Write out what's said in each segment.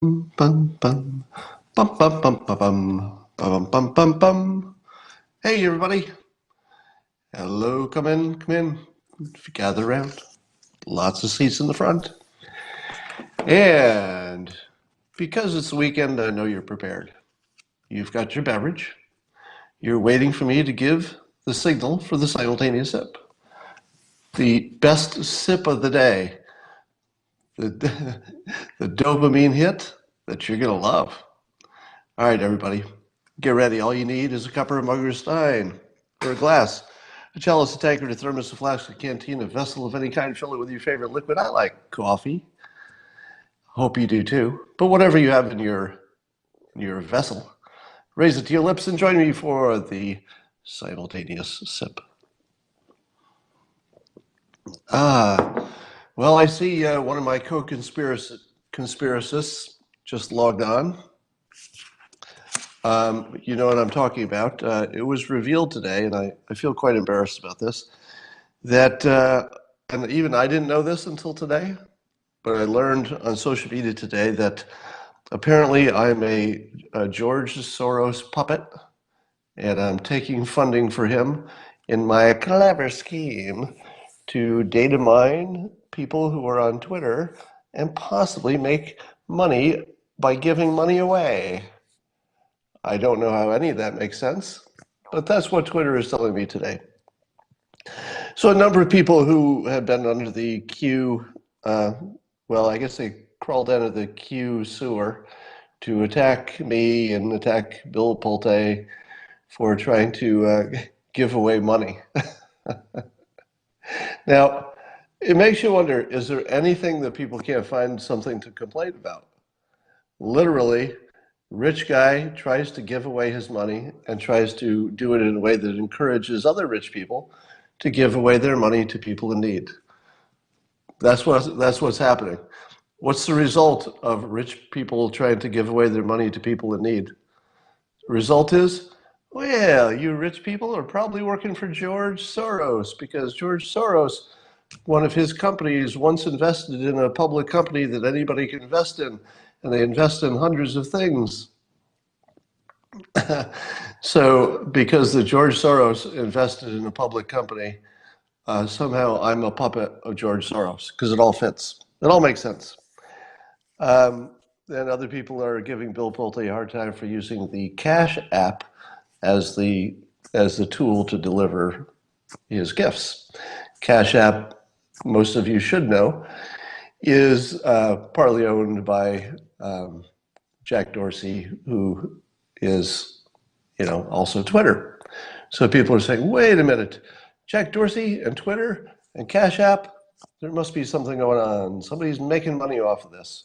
Bum, bum, bum, bum, bum, bum, bum, bum, bum, bum, bum. Hey, everybody. Hello, come in. Gather around. Lots of seats in the front. And because it's the weekend, I know you're prepared. You've got your beverage. You're waiting for me to give the signal for the simultaneous sip. The best sip of the day. The, the dopamine hit that you're going to love. All right, everybody, get ready. All you need is a cup or a mug or a stein or a glass, a chalice, a tankard, a thermos, a flask, a canteen, a vessel of any kind. Fill it with your favorite liquid. I like coffee. Hope you do too. But whatever you have in your vessel, raise it to your lips and join me for the simultaneous sip. Well, I see one of my co-conspiracists just logged on. You know what I'm talking about. It was revealed today, and I feel quite embarrassed about this, that, and even I didn't know this until today, but I learned on social media today that apparently I'm a George Soros puppet, and I'm taking funding for him in my clever scheme to data mine people who are on Twitter and possibly make money by giving money away. I don't know how any of that makes sense, but that's what Twitter is telling me today. So a number of people who have been under the Q, well, I guess they crawled out of the Q sewer to attack me and attack Bill Pulte for trying to give away money. Now, it makes you wonder, is there anything that people can't find something to complain about? Literally, rich guy tries to give away his money and tries to do it in a way that encourages other rich people to give away their money to people in need. That's what's happening. What's the result of rich people trying to give away their money to people in need? The result is, well, you rich people are probably working for George Soros because George Soros, one of his companies, once invested in a public company that anybody can invest in, and they invest in hundreds of things. So, because the George Soros invested in a public company, somehow I'm a puppet of George Soros because it all fits. It all makes sense. And other people are giving Bill Pulte a hard time for using the Cash app as the tool to deliver his gifts. Cash app, most of you should know, is partly owned by Jack Dorsey, who is, also Twitter. So people are saying, wait a minute, Jack Dorsey and Twitter and Cash App, there must be something going on. Somebody's making money off of this.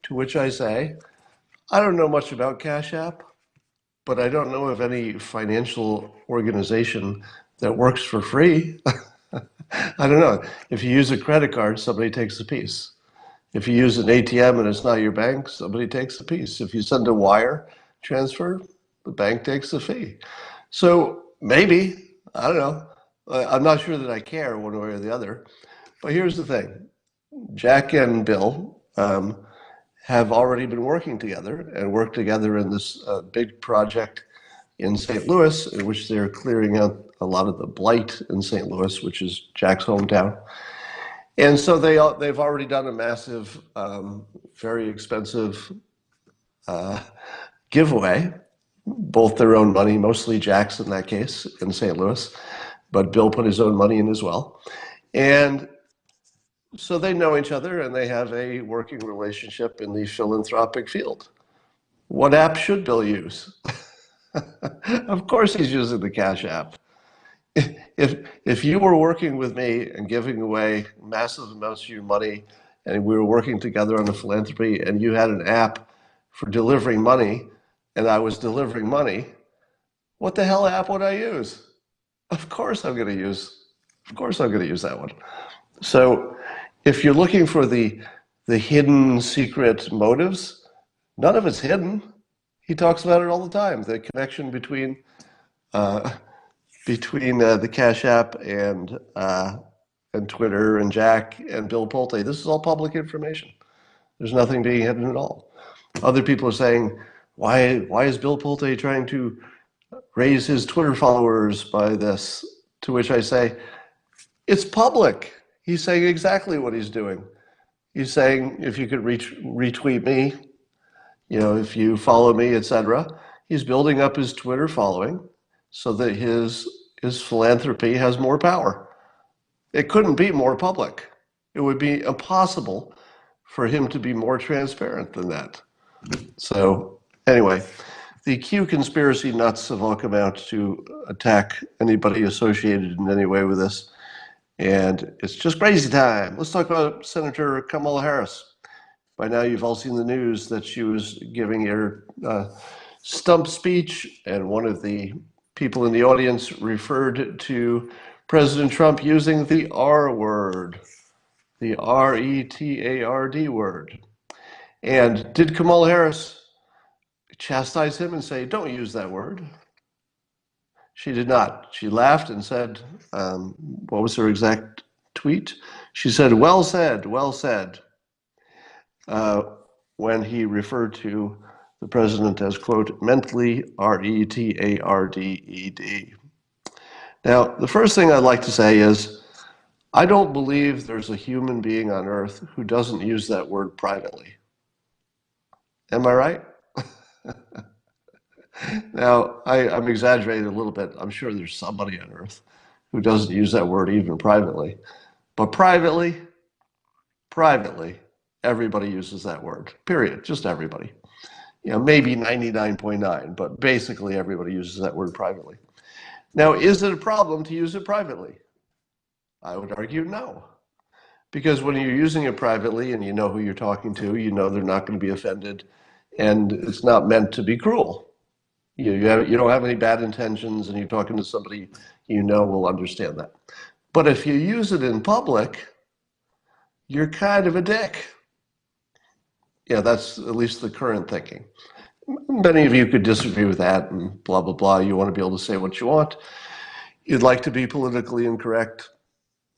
To which I say, I don't know much about Cash App, but I don't know of any financial organization that works for free. I don't know. If you use a credit card, somebody takes a piece. If you use an ATM and it's not your bank, somebody takes a piece. If you send a wire transfer, the bank takes a fee. So maybe, I don't know. I'm not sure that I care one way or the other. But here's the thing. Jack and Bill have already been working together and worked together in this big project in St. Louis, in which they're clearing out a lot of the blight in St. Louis, which is Jack's hometown. And so they've already done a massive, very expensive giveaway, both their own money, mostly Jack's in that case, in St. Louis, but Bill put his own money in as well. And so they know each other and they have a working relationship in the philanthropic field. What app should Bill use? Of course he's using the Cash app. If you were working with me and giving away massive amounts of your money and we were working together on a philanthropy and you had an app for delivering money and I was delivering money, what the hell app would I use? Of course I'm going to use, of course I'm going to use that one. So if you're looking for the hidden secret motives, none of it's hidden. He talks about it all the time. The connection uh, between the Cash App and Twitter and Jack and Bill Pulte. This is all public information. There's nothing being hidden at all. Other people are saying, why is Bill Pulte trying to raise his Twitter followers by this? To which I say, it's public. He's saying exactly what he's doing. He's saying, if you could retweet me, if you follow me, etc. He's building up his Twitter following so that his philanthropy has more power. It couldn't be more public. It would be impossible for him to be more transparent than that. So anyway, the Q conspiracy nuts have all come out to attack anybody associated in any way with this. And it's just crazy time. Let's talk about Senator Kamala Harris. By now, you've all seen the news that she was giving her stump speech, and one of the people in the audience referred to President Trump using the R word, the RETARD word. And did Kamala Harris chastise him and say, don't use that word? She did not. She laughed and said, what was her exact tweet? She said, well said, well said, when he referred to the president as, quote, mentally RETARDED. Now, the first thing I'd like to say is, I don't believe there's a human being on earth who doesn't use that word privately. Am I right? Now, I'm exaggerating a little bit. I'm sure there's somebody on earth who doesn't use that word even privately. But privately, everybody uses that word, period. Just everybody. Maybe 99.9, but basically everybody uses that word privately. Now, is it a problem to use it privately? I would argue no. Because when you're using it privately and you know who you're talking to, you know they're not going to be offended, and it's not meant to be cruel. You don't have any bad intentions, and you're talking to somebody you know will understand that. But if you use it in public, you're kind of a dick. Yeah, that's at least the current thinking. Many of you could disagree with that and blah, blah, blah. You want to be able to say what you want. You'd like to be politically incorrect.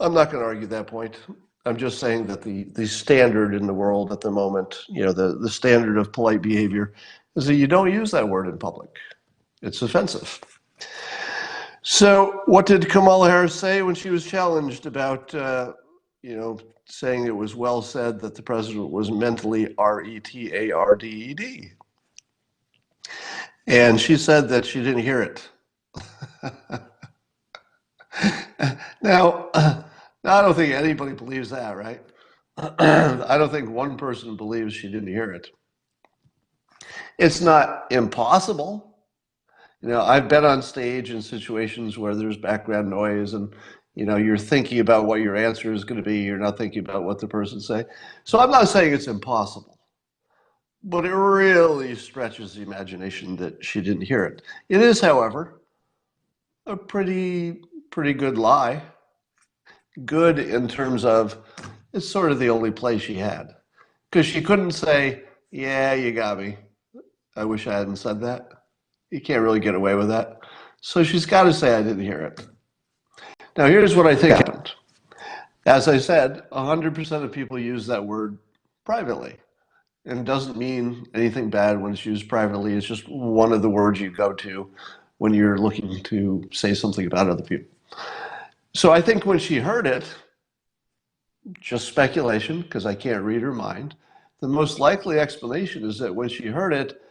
I'm not going to argue that point. I'm just saying that the standard in the world at the moment, the standard of polite behavior is that you don't use that word in public. It's offensive. So what did Kamala Harris say when she was challenged about, saying it was well said that the president was mentally RETARDED? And she said that she didn't hear it. Now, I don't think anybody believes that, right? I don't think one person believes she didn't hear it. It's not impossible. I've been on stage in situations where there's background noise and, you're thinking about what your answer is going to be. You're not thinking about what the person's saying. So I'm not saying it's impossible, but it really stretches the imagination that she didn't hear it. It is, however, a pretty good lie. Good in terms of it's sort of the only play she had. Because she couldn't say, yeah, you got me. I wish I hadn't said that. You can't really get away with that. So she's got to say, I didn't hear it. Now, here's what I think happened. As I said, 100% of people use that word privately. And it doesn't mean anything bad when it's used privately. It's just one of the words you go to when you're looking to say something about other people. So I think when she heard it, just speculation, because I can't read her mind, the most likely explanation is that when she heard it,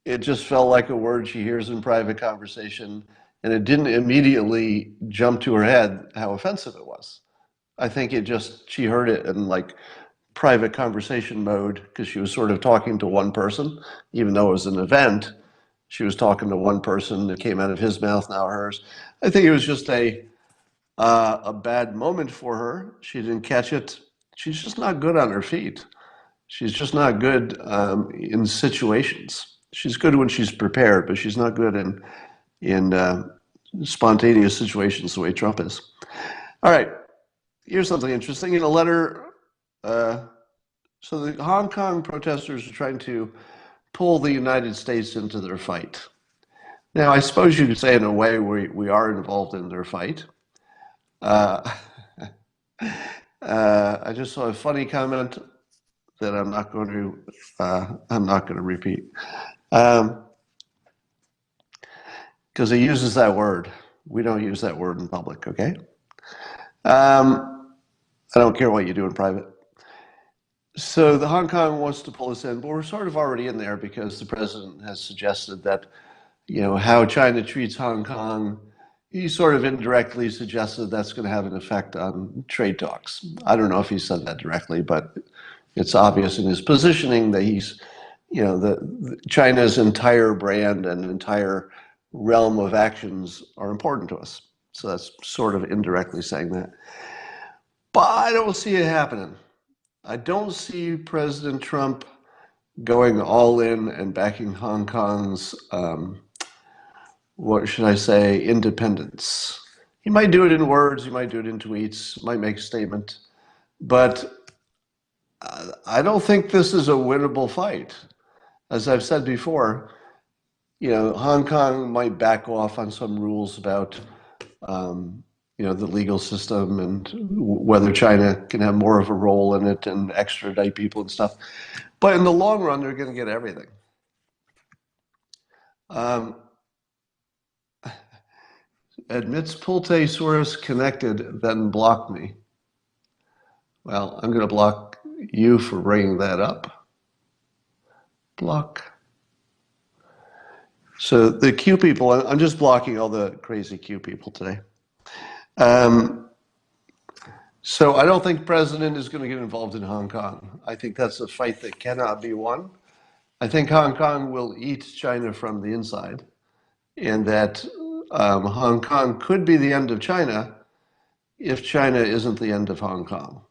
it just felt like a word she hears in private conversation, and it didn't immediately jump to her head how offensive it was. I think she heard it in like private conversation mode because she was sort of talking to one person, even though it was an event. She was talking to one person. It came out of his mouth, now hers. I think it was just a bad moment for her. She didn't catch it. She's just not good on her feet. She's just not good in situations. She's good when she's prepared, but she's not good in spontaneous situations the way Trump is. All right, here's something interesting. In a letter, so the Hong Kong protesters are trying to pull the United States into their fight. Now, I suppose you could say in a way we are involved in their fight. I just saw a funny comment that I'm not going to repeat, because he uses that word. We don't use that word in public, okay? I don't care what you do in private. So the Hong Kong wants to pull us in, but we're sort of already in there because the president has suggested that, how China treats Hong Kong, he sort of indirectly suggested that's going to have an effect on trade talks. I don't know if he said that directly, but it's obvious in his positioning that he's, China's entire brand and entire realm of actions are important to us. So that's sort of indirectly saying that. But I don't see it happening. I don't see President Trump going all in and backing Hong Kong's, what should I say, independence. He might do it in words, he might do it in tweets, might make a statement, but I don't think this is a winnable fight. As I've said before, Hong Kong might back off on some rules about, the legal system and whether China can have more of a role in it and extradite people and stuff. But in the long run, they're going to get everything. Admits Pultesaurus connected, then blocked me. Well, I'm going to block you for bringing that up. Block. So the Q people, I'm just blocking all the crazy Q people today. So I don't think President is going to get involved in Hong Kong. I think that's a fight that cannot be won. I think Hong Kong will eat China from the inside, and that Hong Kong could be the end of China if China isn't the end of Hong Kong.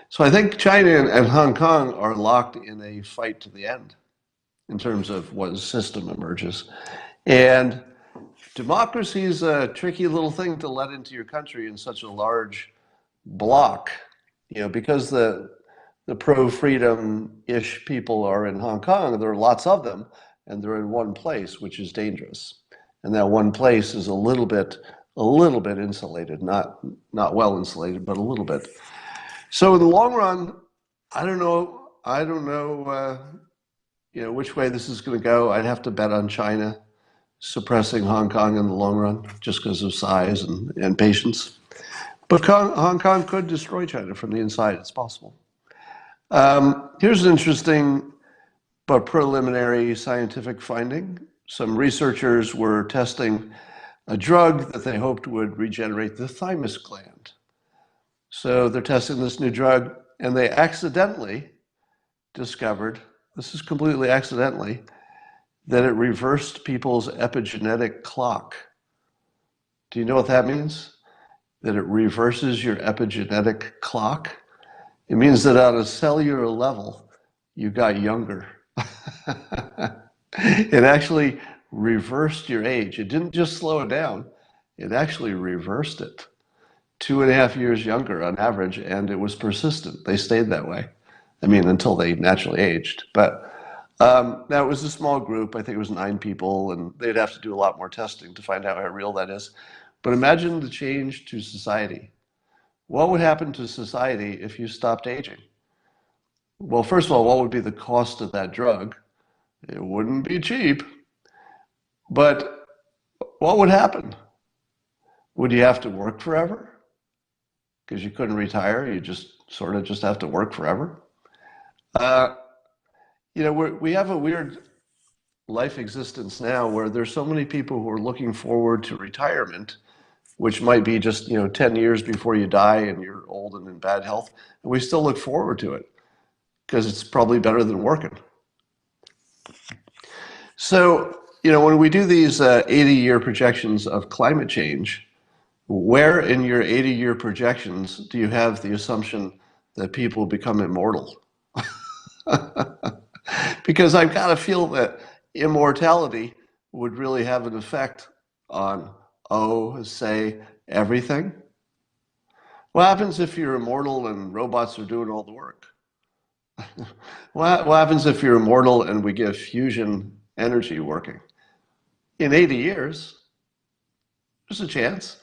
So I think China and Hong Kong are locked in a fight to the end in terms of what system emerges. And democracy is a tricky little thing to let into your country in such a large block, because the pro-freedom-ish people are in Hong Kong. There are lots of them, and they're in one place, which is dangerous. And that one place is a little bit insulated, not well insulated, but a little bit. So in the long run, I don't know, which way this is going to go. I'd have to bet on China suppressing Hong Kong in the long run, just because of size and patience. But Hong Kong could destroy China from the inside. It's possible. Here's an interesting but preliminary scientific finding. Some researchers were testing a drug that they hoped would regenerate the thymus gland. So they're testing this new drug, and they accidentally discovered, this is completely accidentally, that it reversed people's epigenetic clock. Do you know what that means? That it reverses your epigenetic clock? It means that on a cellular level, you got younger. It actually reversed your age. It didn't just slow it down, it actually reversed it. 2.5 years younger on average, and it was persistent. They stayed that way. I mean, until they naturally aged. But that was a small group. I think it was 9 people, and they'd have to do a lot more testing to find out how real that is. But imagine the change to society. What would happen to society if you stopped aging? Well, first of all, what would be the cost of that drug? It wouldn't be cheap. But what would happen? Would you have to work forever? Because you couldn't retire, you just sort of just have to work forever. We have a weird life existence now where there's so many people who are looking forward to retirement, which might be just 10 years before you die and you're old and in bad health, and we still look forward to it because it's probably better than working. So when we do these 80-year projections of climate change, where in your 80-year projections do you have the assumption that people become immortal? Because I've got to feel that immortality would really have an effect on, say, everything. What happens if you're immortal and robots are doing all the work? What happens if you're immortal and we get fusion energy working? In 80 years, there's a chance.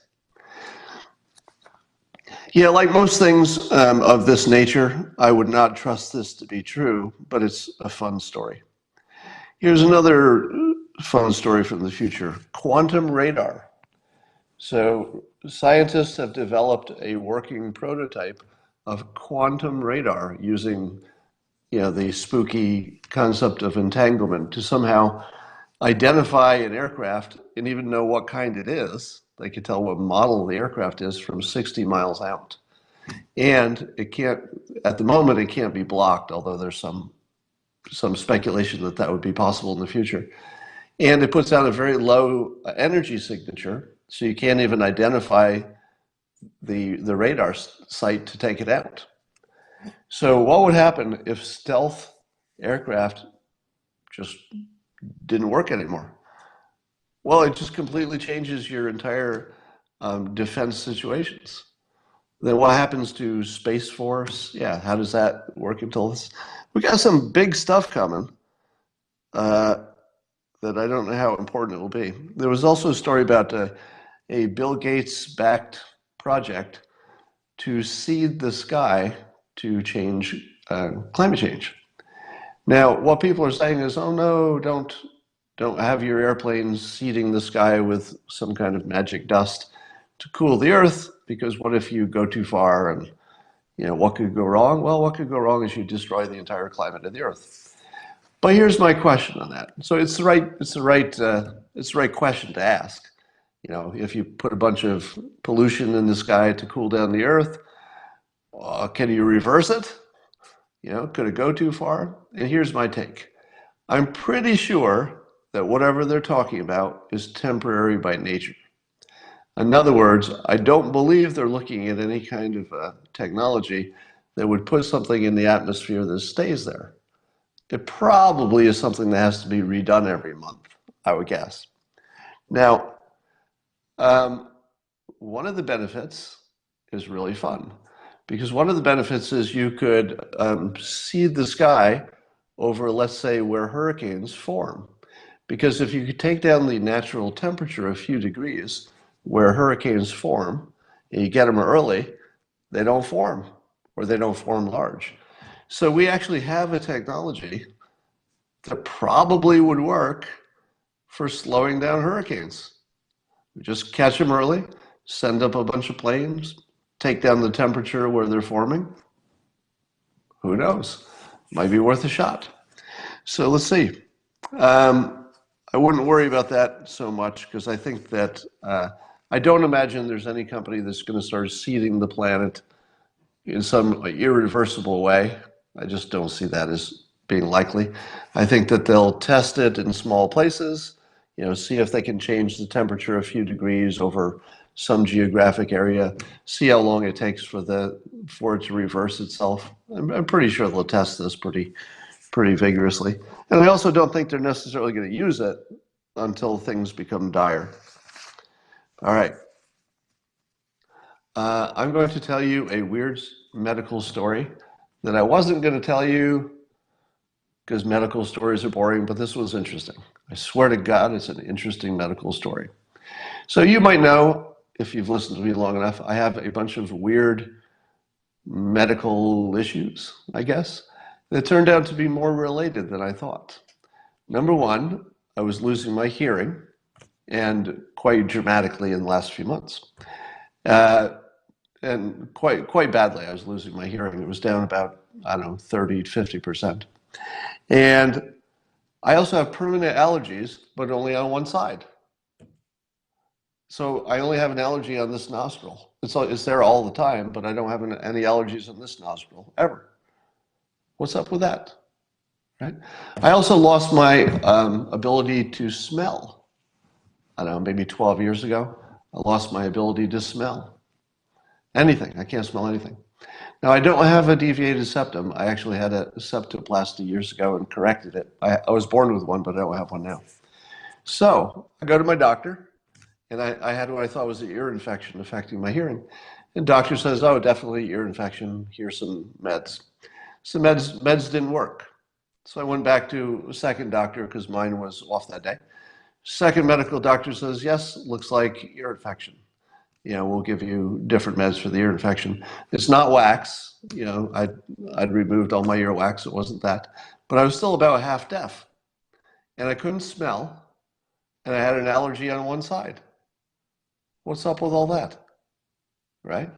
Yeah, like most things of this nature, I would not trust this to be true, but it's a fun story. Here's another fun story from the future: quantum radar. So, scientists have developed a working prototype of quantum radar using, the spooky concept of entanglement to somehow identify an aircraft and even know what kind it is. They could tell what model the aircraft is from 60 miles out. And it can't, at the moment, it can't be blocked, although there's some speculation that that would be possible in the future. And it puts out a very low energy signature, so you can't even identify the radar site to take it out. So what would happen if stealth aircraft just didn't work anymore? Well, it just completely changes your entire defense situations. Then what happens to Space Force? Yeah, how does that work until this? We got some big stuff coming uh, that I don't know how important it will be. There was also a story about a Bill Gates-backed project to seed the sky to change climate change. Now, what people are saying is, oh no, don't have your airplanes seeding the sky with some kind of magic dust to cool the earth, because what if you go too far and what could go wrong? Well, what could go wrong is you destroy the entire climate of the earth. But here's my question on that. So it's the right question to ask. If you put a bunch of pollution in the sky to cool down the earth, can you reverse it? Could it go too far? And here's my take. I'm pretty sure that whatever they're talking about is temporary by nature. In other words, I don't believe they're looking at any kind of technology that would put something in the atmosphere that stays there. It probably is something that has to be redone every month, I would guess. Now, um, one of the benefits is really fun, because one of the benefits is you could see the sky over, let's say, where hurricanes form. Because if you could take down the natural temperature a few degrees where hurricanes form, and you get them early, they don't form, or they don't form large. So we actually have a technology that probably would work for slowing down hurricanes. We just catch them early, send up a bunch of planes, take down the temperature where they're forming. Who knows? Might be worth a shot. So let's see. I wouldn't worry about that so much, because I think that I don't imagine there's any company that's going to start seeding the planet in some irreversible way. I just don't see that as being likely. I think that they'll test it in small places, see if they can change the temperature a few degrees over some geographic area, see how long it takes for it to reverse itself. I'm pretty sure they'll test this pretty vigorously. And I also don't think they're necessarily going to use it until things become dire. All right. I'm going to tell you a weird medical story that I wasn't going to tell you because medical stories are boring, but this was interesting. I swear to God, it's an interesting medical story. So you might know, if you've listened to me long enough, I have a bunch of weird medical issues, I guess, that turned out to be more related than I thought. Number one, I was losing my hearing, and quite dramatically in the last few months. And quite badly, I was losing my hearing. It was down about, 30 to 50%. And I also have permanent allergies, but only on one side. So I only have an allergy on this nostril. It's there all the time, but I don't have any allergies on this nostril, ever. What's up with that? Right? I also lost my ability to smell. I don't know, maybe 12 years ago, I lost my ability to smell anything. I can't smell anything. Now, I don't have a deviated septum. I actually had a septoplasty years ago and corrected it. I was born with one, but I don't have one now. So I go to my doctor, and I had what I thought was an ear infection affecting my hearing. And doctor says, oh, definitely ear infection. Here's some meds. So meds didn't work. So I went back to a second doctor because mine was off that day. Second medical doctor says, yes, looks like ear infection. we'll give you different meds for the ear infection. It's not wax. I'd removed all my earwax. It wasn't that. But I was still about half deaf, and I couldn't smell, and I had an allergy on one side. What's up with all that, right?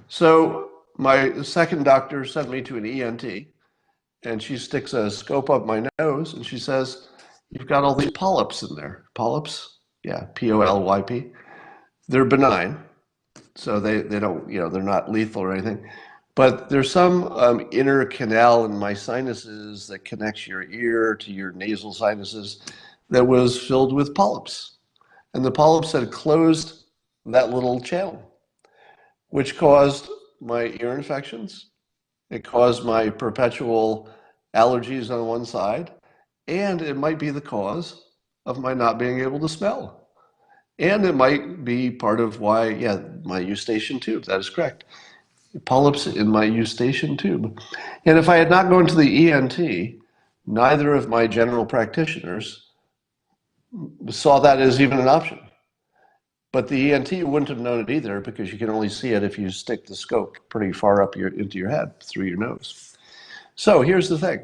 So my second doctor sent me to an ENT, and she sticks a scope up my nose, and she says, "You've got all these polyps in there." Polyps? Yeah, POLYP. They're benign, so they don't, they're not lethal or anything. But there's some inner canal in my sinuses that connects your ear to your nasal sinuses that was filled with polyps. And the polyps had closed that little channel, which caused my ear infections. It caused my perpetual allergies on one side, and it might be the cause of my not being able to smell. And it might be part of why, yeah, my eustachian tube, that is correct. Polyps in my eustachian tube. And if I had not gone to the ENT, neither of my general practitioners saw that as even an option. But the ENT wouldn't have known it either, because you can only see it if you stick the scope pretty far up into your head through your nose. So here's the thing.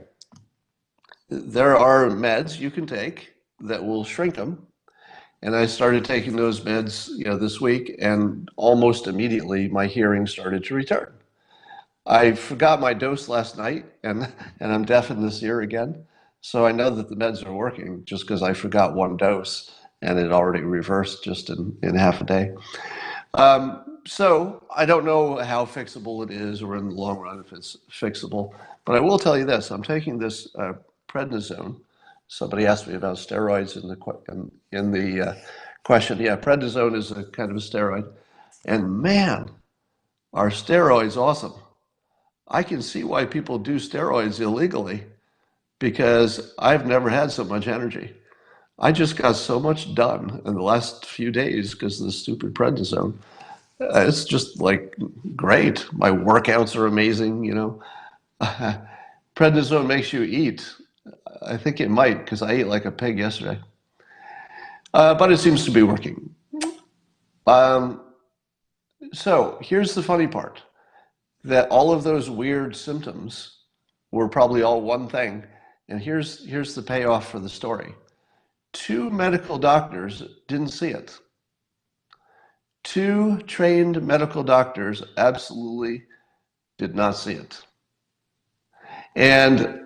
There are meds you can take that will shrink them. And I started taking those meds, this week, and almost immediately my hearing started to return. I forgot my dose last night, and I'm deaf in this ear again. So I know that the meds are working just because I forgot one dose, and it already reversed just in half a day. So I don't know how fixable it is, or in the long run if it's fixable. But I will tell you this: I'm taking this prednisone. Somebody asked me about steroids in the question. Yeah, prednisone is a kind of a steroid, and man, are steroids awesome! I can see why people do steroids illegally, because I've never had so much energy. I just got so much done in the last few days because of the stupid prednisone. It's just like great. My workouts are amazing. Prednisone makes you eat. I think it might, because I ate like a pig yesterday. But it seems to be working. Um, so here's the funny part, that all of those weird symptoms were probably all one thing. And here's the payoff for the story. 2 medical doctors didn't see it. 2 trained medical doctors absolutely did not see it. And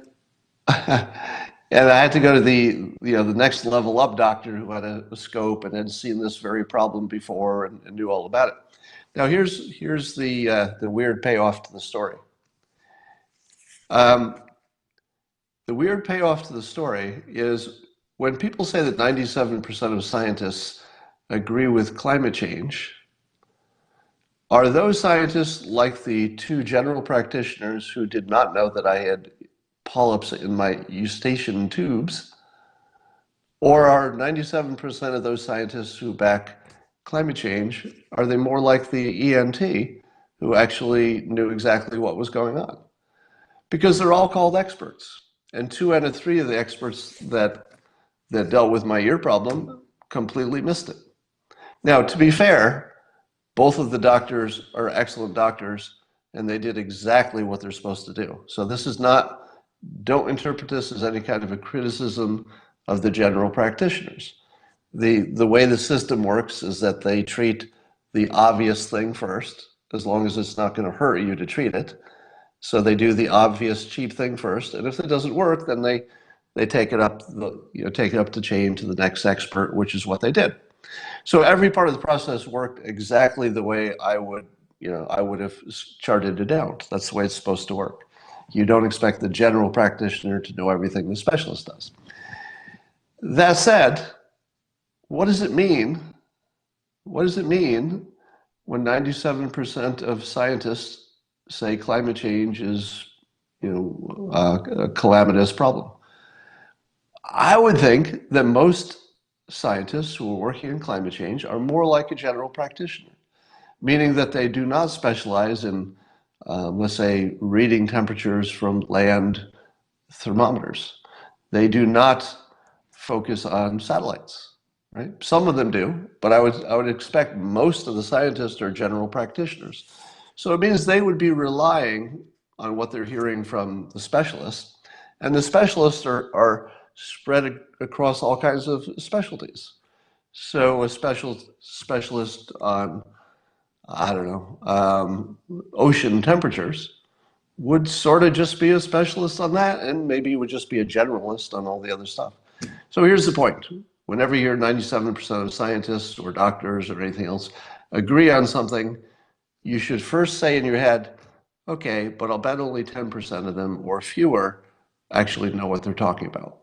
and I had to go to the next level up doctor who had a scope and had seen this very problem before and knew all about it. Now here's the weird payoff to the story. The weird payoff to the story is when people say that 97% of scientists agree with climate change, are those scientists like the 2 general practitioners who did not know that I had polyps in my eustachian tubes? Or are 97% of those scientists who back climate change, are they more like the ENT who actually knew exactly what was going on? Because they're all called experts. And 2 out of 3 of the experts that dealt with my ear problem completely missed it. Now, to be fair, both of the doctors are excellent doctors, and they did exactly what they're supposed to do. So this is not, don't interpret this as any kind of a criticism of the general practitioners. The way the system works is that they treat the obvious thing first, as long as it's not going to hurt you to treat it. So they do the obvious cheap thing first, and if it doesn't work, then they take it up the chain to the next expert, which is what they did. So every part of the process worked exactly the way I would have charted it out. That's the way it's supposed to work. You don't expect the general practitioner to know everything the specialist does. That said, what does it mean? What does it mean when 97% of scientists say climate change is, a calamitous problem? I would think that most scientists who are working in climate change are more like a general practitioner, meaning that they do not specialize in, let's say, reading temperatures from land thermometers. They do not focus on satellites, right? Some of them do, but I would expect most of the scientists are general practitioners. So it means they would be relying on what they're hearing from the specialists, and the specialists are spread across all kinds of specialties. So a specialist on, I don't know, ocean temperatures would sort of just be a specialist on that, and maybe would just be a generalist on all the other stuff. So here's the point. Whenever you're 97% of scientists or doctors or anything else agree on something, you should first say in your head, okay, but I'll bet only 10% of them or fewer actually know what they're talking about.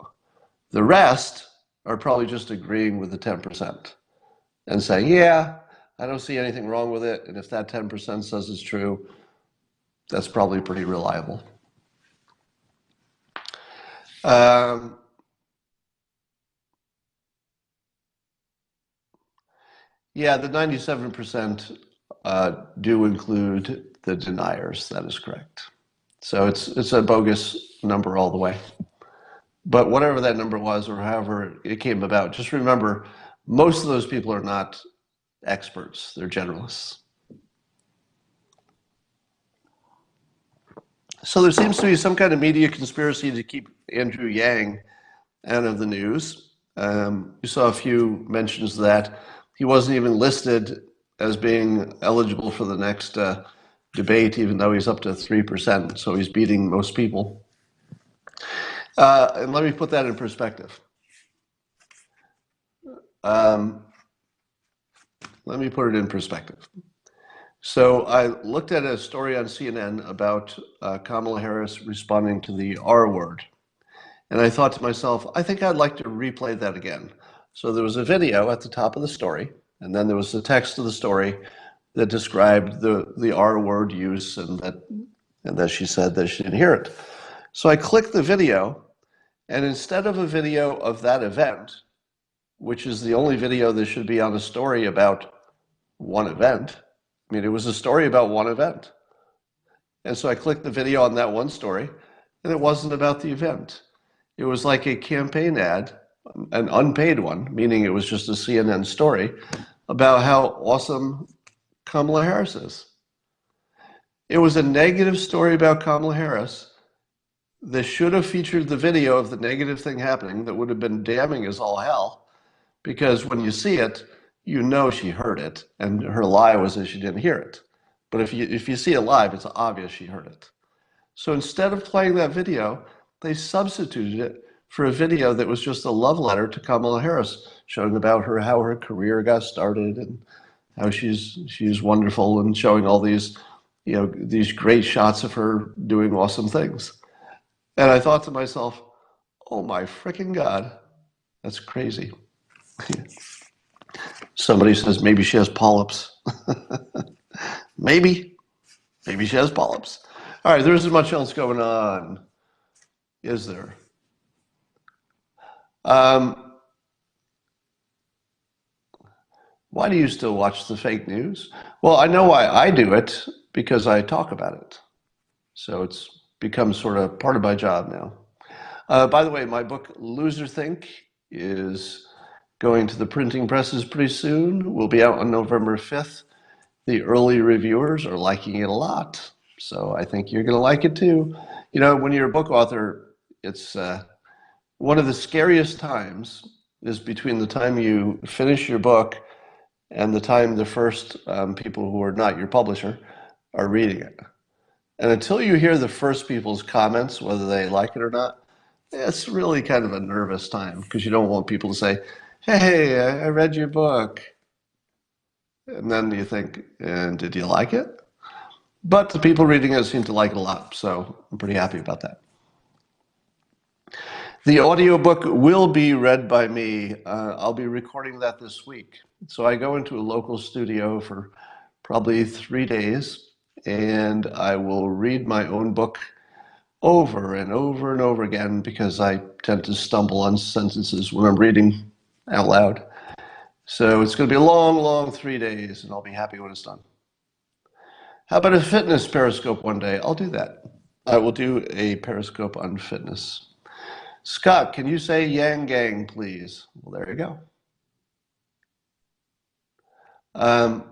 The rest are probably just agreeing with the 10% and saying, yeah, I don't see anything wrong with it. And if that 10% says it's true, that's probably pretty reliable. Yeah, the 97% do include the deniers. That is correct. So it's a bogus number all the way. But whatever that number was, or however it came about, just remember, most of those people are not experts. They're generalists. So there seems to be some kind of media conspiracy to keep Andrew Yang out of the news. You saw a few mentions of that. He wasn't even listed as being eligible for the next debate, even though he's up to 3%, so he's beating most people. And let me put that in perspective. Let me put it in perspective. So I looked at a story on CNN about Kamala Harris responding to the R word. And I thought to myself, I think I'd like to replay that again. So there was a video at the top of the story, and then there was the text of the story that described the R word use and that she said that she didn't hear it. So I clicked the video, and instead of a video of that event, which is the only video that should be on a story about one event, I mean, it was a story about one event. And so I clicked the video on that one story, and it wasn't about the event. It was like a campaign ad, an unpaid one, meaning it was just a CNN story about how awesome Kamala Harris is. It was a negative story about Kamala Harris that should have featured the video of the negative thing happening that would have been damning as all hell, because when you see it, you know she heard it, and her lie was that she didn't hear it. But if you see it live, it's obvious she heard it. So instead of playing that video, they substituted it for a video that was just a love letter to Kamala Harris, showing about how her career got started and how she's wonderful, and showing all these, these great shots of her doing awesome things. And I thought to myself, oh my freaking God, that's crazy. Somebody says maybe she has polyps. Maybe she has polyps. All right, there isn't much else going on, is there? Why do you still watch the fake news? Well, I know why I do it, because I talk about it. So it's become sort of part of my job now. By the way, my book, Loser Think, is going to the printing presses pretty soon. We'll be out on November 5th. The early reviewers are liking it a lot. So I think you're going to like it too. You know, when you're a book author, it's one of the scariest times is between the time you finish your book and the time the first people who are not your publisher are reading it. And until you hear the first people's comments, whether they like it or not, it's really kind of a nervous time, because you don't want people to say, hey, I read your book. And then you think, and did you like it? But the people reading it seem to like it a lot, so I'm pretty happy about that. The audiobook will be read by me. I'll be recording that this week. So I go into a local studio for probably 3 days, and I will read my own book over and over and over again, because I tend to stumble on sentences when I'm reading out loud. So it's going to be a long, long 3 days, and I'll be happy when it's done. How about a fitness Periscope one day? I'll do that. I will do a Periscope on fitness. Scott, can you say Yang Gang, please? Well, there you go. Um,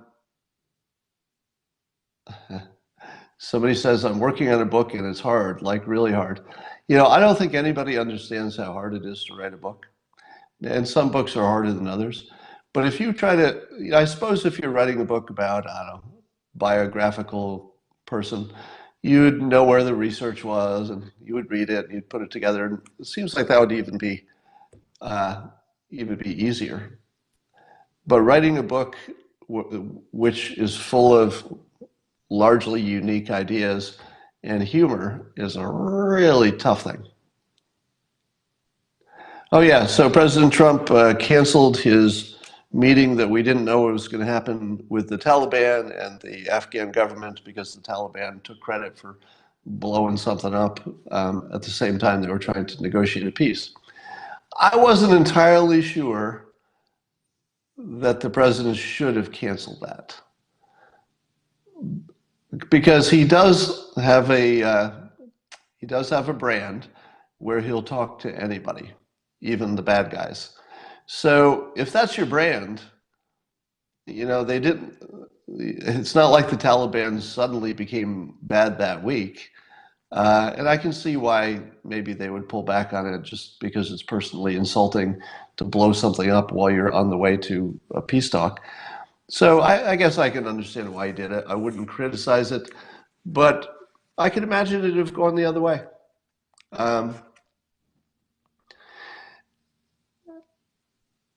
Somebody says, I'm working on a book and it's hard, like really hard. I don't think anybody understands how hard it is to write a book. And some books are harder than others. But if you try to, I suppose if you're writing a book about, I don't know, biographical person, you'd know where the research was and you would read it and you'd put it together. And it seems like that would uh, even be easier. But writing a book which is full of largely unique ideas and humor is a really tough thing. Oh, yeah. So President Trump canceled his meeting that we didn't know was going to happen with the Taliban and the Afghan government because the Taliban took credit for blowing something up at the same time they were trying to negotiate a peace. I wasn't entirely sure that the president should have canceled that because he does have a brand where he'll talk to anybody, even the bad guys. So if that's your brand, they didn't. It's not like the Taliban suddenly became bad that week, and I can see why maybe they would pull back on it just because it's personally insulting to blow something up while you're on the way to a peace talk. So I guess I can understand why he did it. I wouldn't criticize it, but I can imagine it have gone the other way. Um,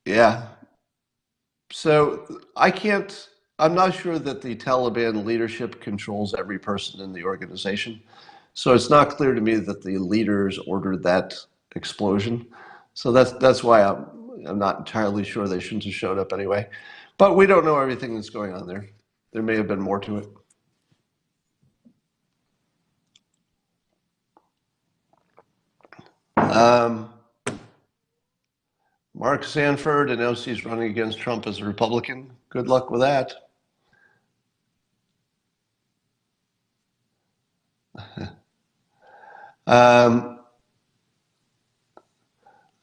yeah. So I'm not sure that the Taliban leadership controls every person in the organization. So it's not clear to me that the leaders ordered that explosion. So that's why I'm not entirely sure they shouldn't have showed up anyway. But we don't know everything that's going on there. There may have been more to it. Um, Mark Sanford announced he's running against Trump as a Republican. Good luck with that. Um,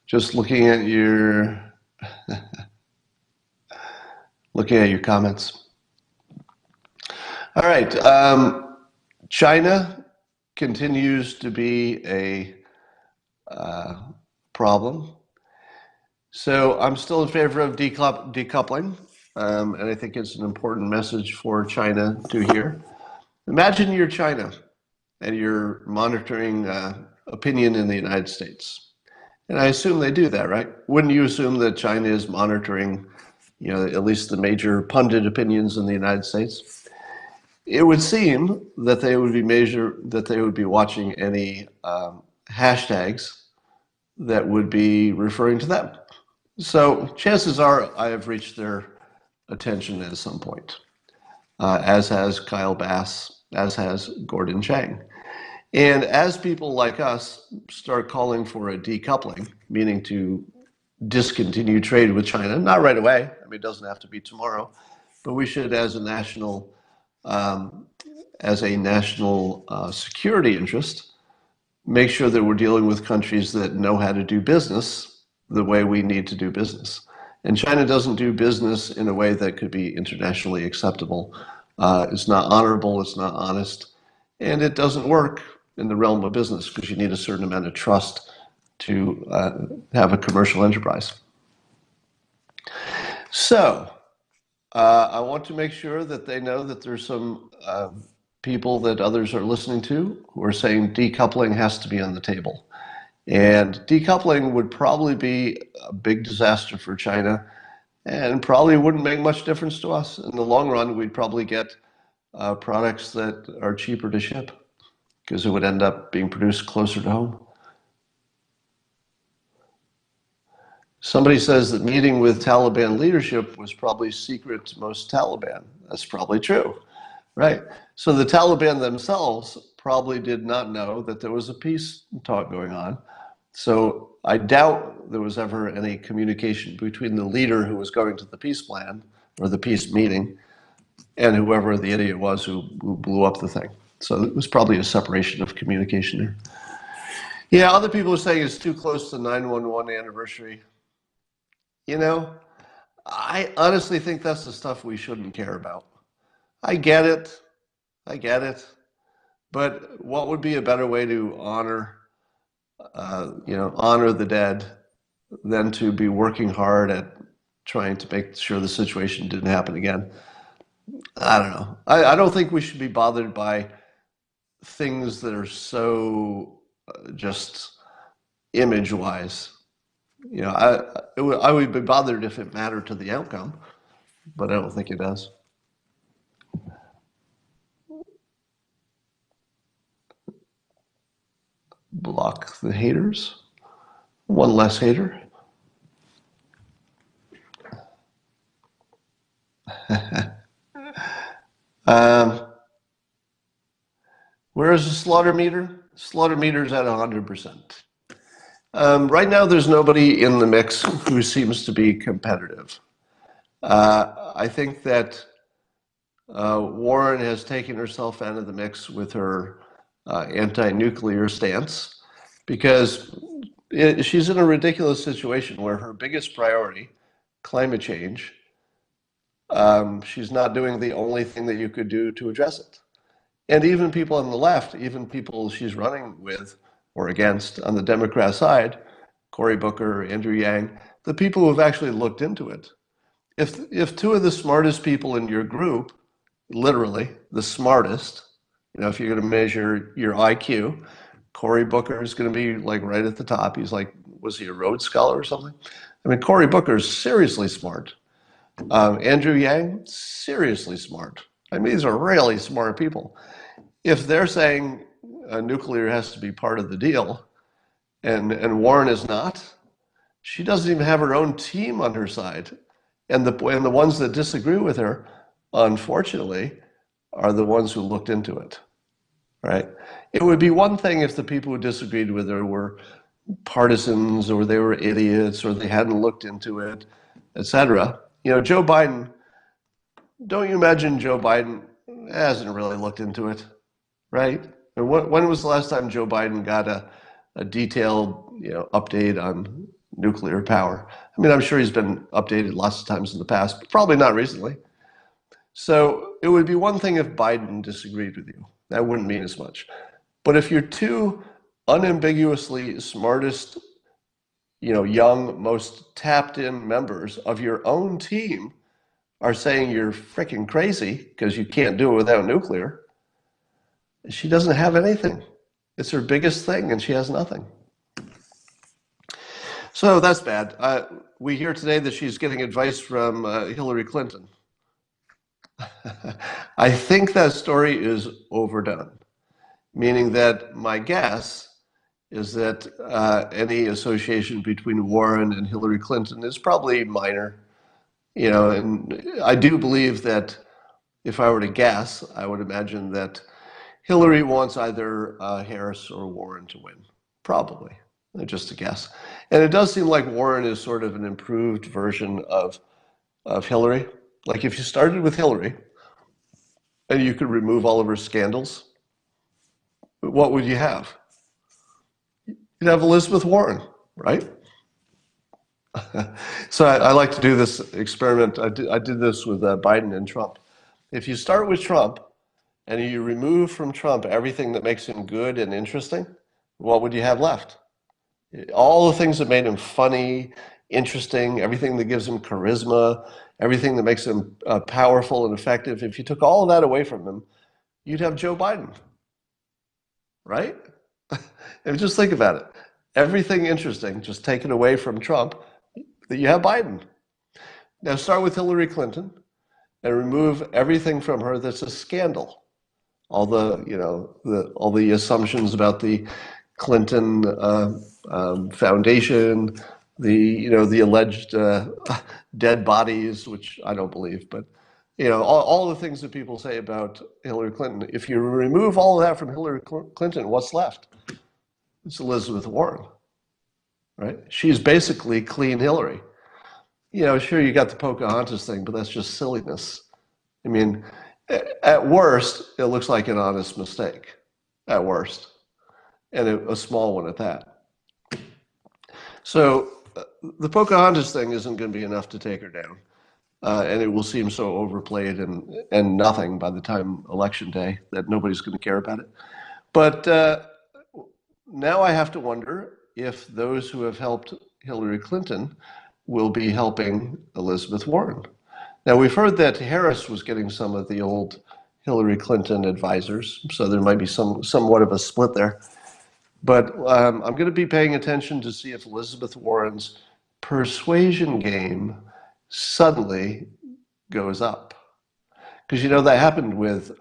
just looking at your comments. All right. China continues to be a problem. So I'm still in favor of decoupling, and I think it's an important message for China to hear. Imagine you're China and you're monitoring opinion in the United States. And I assume they do that, right? Wouldn't you assume that China is monitoring, at least the major pundit opinions in the United States? It would seem that they would be watching any hashtags that would be referring to them. So chances are I have reached their attention at some point, as has Kyle Bass, as has Gordon Chang. And as people like us start calling for a decoupling, meaning to discontinue trade with China, not right away, I mean, it doesn't have to be tomorrow, but we should, um, as a national security interest, make sure that we're dealing with countries that know how to do business the way we need to do business. And China doesn't do business in a way that could be internationally acceptable. It's not honorable, it's not honest, and it doesn't work in the realm of business because you need a certain amount of trust to have a commercial enterprise. So I want to make sure that they know that there's some people that others are listening to who are saying decoupling has to be on the table. And decoupling would probably be a big disaster for China and probably wouldn't make much difference to us. In the long run, we'd probably get products that are cheaper to ship because it would end up being produced closer to home. Somebody says that meeting with Taliban leadership was probably secret to most Taliban. That's probably true, right? So the Taliban themselves probably did not know that there was a peace talk going on. So I doubt there was ever any communication between the leader who was going to the peace plan or the peace meeting and whoever the idiot was who blew up the thing. So it was probably a separation of communication there. Yeah, other people are saying it's too close to 9/11 anniversary. You know, I honestly think that's the stuff we shouldn't care about. I get it. I get it. But what would be a better way to honor the dead than to be working hard at trying to make sure the situation didn't happen again? I don't know. I don't think we should be bothered by things that are so just image wise. I would be bothered if it mattered to the outcome, but I don't think it does. Block the haters. One less hater. Um, where is the slaughter meter? Slaughter meter's at 100%. Right now, there's nobody in the mix who seems to be competitive. I think that Warren has taken herself out of the mix with her anti-nuclear stance because she's in a ridiculous situation where her biggest priority, climate change, she's not doing the only thing that you could do to address it. And even people on the left, even people she's running with or against on the Democrat side, Cory Booker, Andrew Yang, the people who have actually looked into it. If two of the smartest people in your group, literally the smartest, if you're going to measure your IQ, Cory Booker is going to be like right at the top. He's like, was he a Rhodes Scholar or something? I mean, Cory Booker is seriously smart. Andrew Yang, seriously smart. I mean, these are really smart people. If they're saying nuclear has to be part of the deal, and Warren is not, she doesn't even have her own team on her side. And the ones that disagree with her, unfortunately, are the ones who looked into it, right? It would be one thing if the people who disagreed with her were partisans or they were idiots or they hadn't looked into it, etc. Joe Biden, don't you imagine Joe Biden hasn't really looked into it, right? And when was the last time Joe Biden got a detailed update on nuclear power? I mean, I'm sure he's been updated lots of times in the past, but probably not recently. So it would be one thing if Biden disagreed with you. That wouldn't mean as much. But if you're two unambiguously smartest, young, most tapped in members of your own team are saying you're freaking crazy because you can't do it without nuclear, she doesn't have anything. It's her biggest thing and she has nothing. So that's bad. We hear today that she's getting advice from Hillary Clinton. I think that story is overdone, meaning that my guess is that any association between Warren and Hillary Clinton is probably minor. And I do believe that if I were to guess, I would imagine that Hillary wants either Harris or Warren to win, probably, just a guess. And it does seem like Warren is sort of an improved version of Hillary. Like if you started with Hillary and you could remove all of her scandals, what would you have? You'd have Elizabeth Warren, right? So I like to do this experiment. I did this with Biden and Trump. If you start with Trump and you remove from Trump everything that makes him good and interesting, what would you have left? All the things that made him funny, interesting, everything that gives him charisma, everything that makes him powerful and effective. If you took all of that away from him, you'd have Joe Biden, right? And just think about it. Everything interesting just taken away from Trump, that you have Biden. Now start with Hillary Clinton and remove everything from her that's a scandal. All all the assumptions about the Clinton Foundation, the alleged dead bodies, which I don't believe, but all the things that people say about Hillary Clinton. If you remove all of that from Hillary Clinton, what's left? It's Elizabeth Warren, right? She's basically clean Hillary. Sure, you got the Pocahontas thing, but that's just silliness. I mean, at worst, it looks like an honest mistake, at worst, and a small one at that. So the Pocahontas thing isn't going to be enough to take her down. And it will seem so overplayed and nothing by the time election day that nobody's going to care about it. But now I have to wonder if those who have helped Hillary Clinton will be helping Elizabeth Warren. Now, we've heard that Harris was getting some of the old Hillary Clinton advisors, so there might be somewhat of a split there. But I'm going to be paying attention to see if Elizabeth Warren's persuasion game suddenly goes up. Because that happened with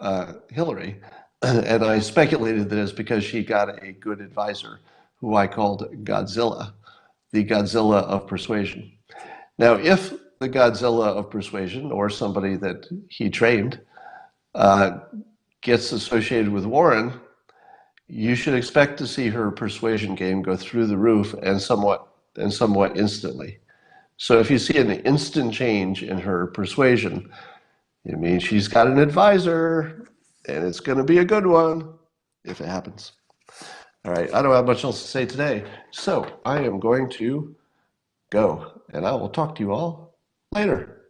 Hillary, and I speculated that it's because she got a good advisor who I called Godzilla, the Godzilla of persuasion. Now, if the Godzilla of persuasion, or somebody that he trained, gets associated with Warren, you should expect to see her persuasion game go through the roof and somewhat instantly. So if you see an instant change in her persuasion, it means she's got an advisor, and it's going to be a good one if it happens. All right, I don't have much else to say today, so I am going to go, and I will talk to you all later.